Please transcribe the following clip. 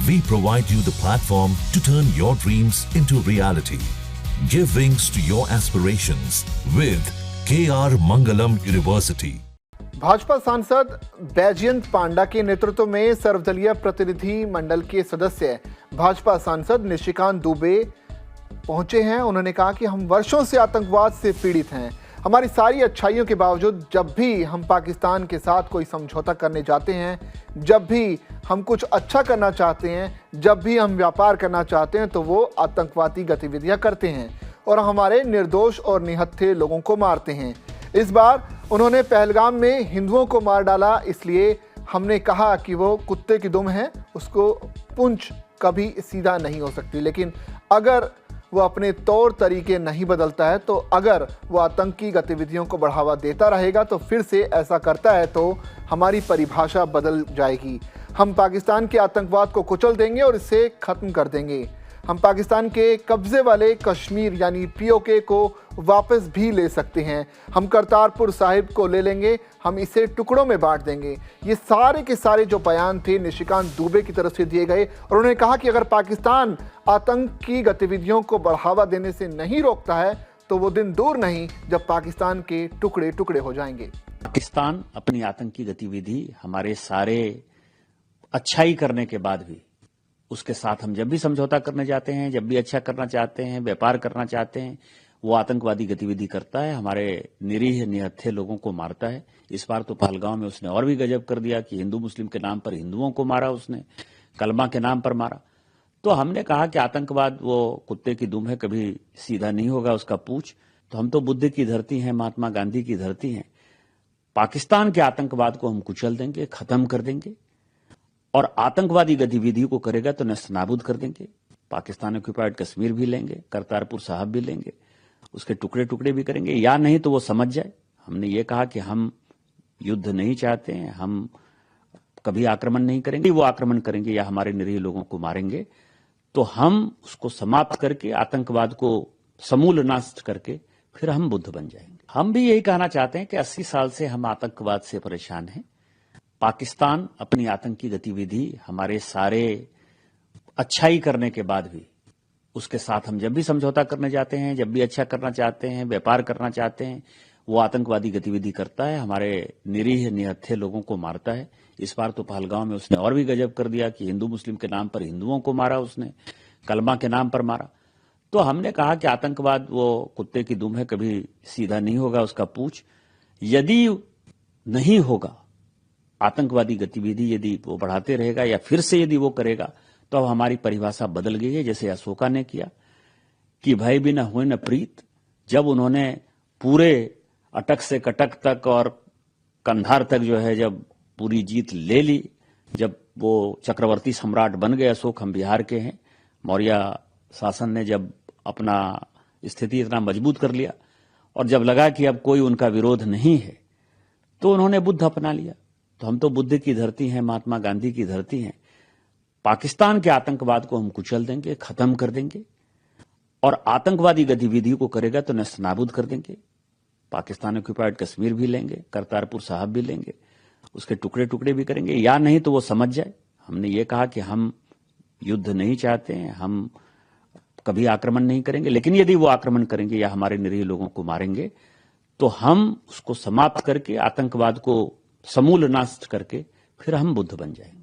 We provide you the platform to turn your dreams into reality. Give wings to your aspirations with KR Mangalam University. Bhajpa सांसद बैजयंत पांडा के नेतृत्व में सर्वदलीय प्रतिनिधि मंडल के सदस्य भाजपा सांसद निशिकांत दुबे पहुंचे हैं। उन्होंने कहा कि हम वर्षों से आतंकवाद से पीड़ित हैं। हमारी सारी अच्छाइयों के बावजूद जब भी हम पाकिस्तान के साथ कोई समझौता करने जाते हैं, जब भी हम कुछ अच्छा करना चाहते हैं, जब भी हम व्यापार करना चाहते हैं, तो वो आतंकवादी गतिविधियां करते हैं और हमारे निर्दोष और निहत्थे लोगों को मारते हैं। इस बार उन्होंने पहलगाम में हिंदुओं को मार डाला, इसलिए हमने कहा कि वो कुत्ते की दुम है, उसको पूंछ कभी सीधा नहीं हो सकती। लेकिन अगर वो अपने तौर तरीके नहीं बदलता है, तो अगर वो आतंकी गतिविधियों को बढ़ावा देता रहेगा, तो फिर से ऐसा करता है तो हमारी परिभाषा बदल जाएगी। हम पाकिस्तान के आतंकवाद को कुचल देंगे और इसे खत्म कर देंगे। हम पाकिस्तान के कब्जे वाले कश्मीर यानी पीओके को वापस भी ले सकते हैं। हम करतारपुर साहिब को ले लेंगे, हम इसे टुकड़ों में बांट देंगे। ये सारे के सारे जो बयान थे निशिकांत दुबे की तरफ से दिए गए और उन्होंने कहा कि अगर पाकिस्तान आतंक की गतिविधियों को बढ़ावा देने से नहीं रोकता है, तो वो दिन दूर नहीं जब पाकिस्तान के टुकड़े टुकड़े हो जाएंगे। पाकिस्तान अपनी आतंकी गतिविधि हमारे सारे अच्छाई करने के बाद भी उसके साथ हम जब भी समझौता करने जाते हैं, जब भी अच्छा करना चाहते हैं, व्यापार करना चाहते हैं, वो आतंकवादी गतिविधि करता है, हमारे निरीह निहत्थे लोगों को मारता है। इस बार तो पहलगाम में उसने और भी गजब कर दिया कि हिंदू मुस्लिम के नाम पर हिंदुओं को मारा, उसने कलमा के नाम पर मारा। तो हमने कहा कि आतंकवाद वो कुत्ते की दुम है, कभी सीधा नहीं होगा उसका पूंछ। तो हम तो बुद्ध की धरती हैं, महात्मा गांधी की धरती हैं। पाकिस्तान के आतंकवाद को हम कुचल देंगे, खत्म कर देंगे और आतंकवादी गतिविधियों को करेगा तो नस्तनाबूद कर देंगे। पाकिस्तान ऑक्युपाइड कश्मीर भी लेंगे, करतारपुर साहिब भी लेंगे, उसके टुकड़े टुकड़े भी करेंगे, या नहीं तो वो समझ जाए। हमने ये कहा कि हम युद्ध नहीं चाहते हैं, हम कभी आक्रमण नहीं करेंगे। वो आक्रमण करेंगे या हमारे निरीह लोगों को मारेंगे तो हम उसको समाप्त करके, आतंकवाद को समूल नष्ट करके फिर हम बुद्ध बन जाएंगे। हम भी यही कहना चाहते हैं कि 80 साल से हम आतंकवाद से परेशान हैं। पाकिस्तान अपनी आतंकी गतिविधि हमारे सारे अच्छाई करने के बाद भी उसके साथ हम जब भी समझौता करने जाते हैं, जब भी अच्छा करना चाहते हैं, व्यापार करना चाहते हैं, वो आतंकवादी गतिविधि करता है, हमारे निरीह निहत्थे लोगों को मारता है। इस बार तो पहलगाम में उसने और भी गजब कर दिया कि हिंदू मुस्लिम के नाम पर हिंदुओं को मारा, उसने कलमा के नाम पर मारा। तो हमने कहा कि आतंकवाद वो कुत्ते की दुम है, कभी सीधा नहीं होगा उसका पूंछ। यदि नहीं होगा आतंकवादी गतिविधि, यदि वो बढ़ाते रहेगा या फिर से यदि वो करेगा, तो अब हमारी परिभाषा बदल गई है। जैसे अशोका ने किया कि भय भी न हुए न प्रीत, जब उन्होंने पूरे अटक से कटक तक और कंधार तक जो है जब पूरी जीत ले ली, जब वो चक्रवर्ती सम्राट बन गए अशोक, हम बिहार के हैं, मौर्य शासन ने जब अपना स्थिति इतना मजबूत कर लिया और जब लगा कि अब कोई उनका विरोध नहीं है, तो उन्होंने बुद्ध अपना लिया। तो हम तो बुद्ध की धरती हैं, महात्मा गांधी की धरती हैं। पाकिस्तान के आतंकवाद को हम कुचल देंगे, खत्म कर देंगे और आतंकवादी गतिविधियों को करेगा तो नस्तनाबूद कर देंगे। पाकिस्तान ऑक्युपाइड कश्मीर भी लेंगे, करतारपुर साहिब भी लेंगे, उसके टुकड़े टुकड़े भी करेंगे, या नहीं तो वो समझ जाए। हमने ये कहा कि हम युद्ध नहीं चाहते हैं, हम कभी आक्रमण नहीं करेंगे, लेकिन यदि वो आक्रमण करेंगे या हमारे निरीह लोगों को मारेंगे तो हम उसको समाप्त करके, आतंकवाद को समूल नष्ट करके फिर हम बुद्ध बन जाएंगे।